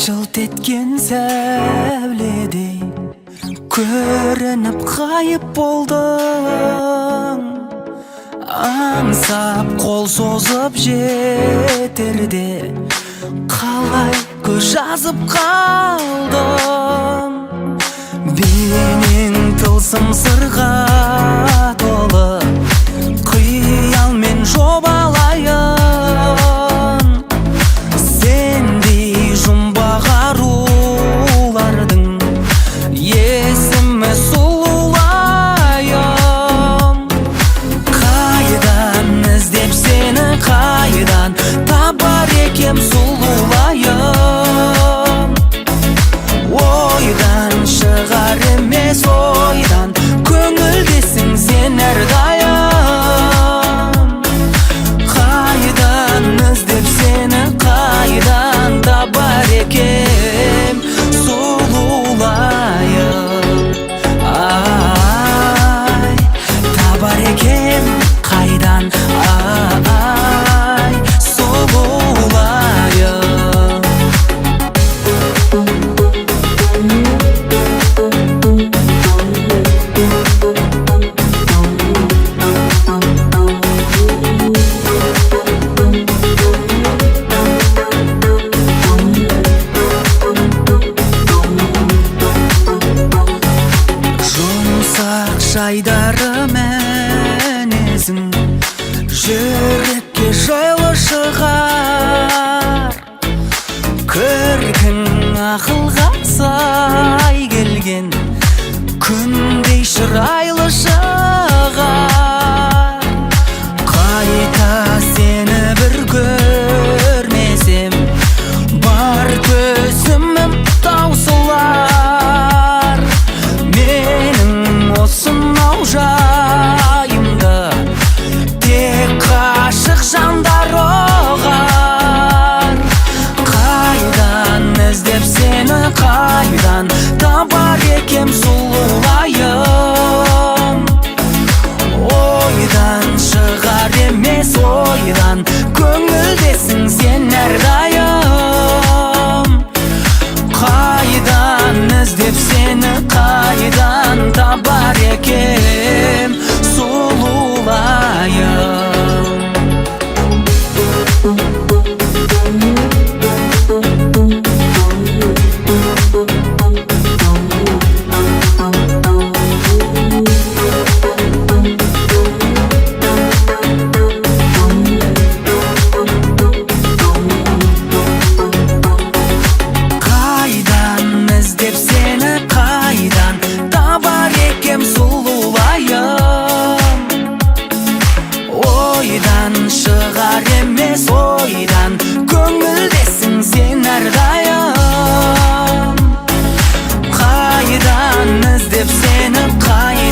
Жылт еткен сәуледей көрініп қайып болдың. Аңсап қол созып жетерде қалай көз жазып қалдың. Бейнең тылсым сырға толы, қиялмен жобалайын. Сендей жұмбақ арулардың есімі сұлулайым. Қайдан іздеп сені, қайдан табар екем сұлулайым. Ойдан шығар емес ойдан, көңілдесің сен әрдайым. Қайдан іздеп сені, қайдан табар екем сұлулайым. Ай, табар екем қайдан, ай, сұлулайым. Жайдары мінезің жүрекке жайлы шығар. Көркің ақылға сай келген күндей шырайлы шығар. Қайта сені бір көрмесем, бар төзімім таусылар. Менің осынау жайымды тек қашық жандар ұғар. Қайдан іздеп сені, қайдан табар екем сұлулайым. Ойдан шығар емес ойдан, көңілдесің сен әрдайым. Қайдан іздеп сені, қайдан табар екем сұлулайым. Ойдан шығар емес ойдан, көңілдесің сен әрдайым. Қайдан іздеп сені, қайдан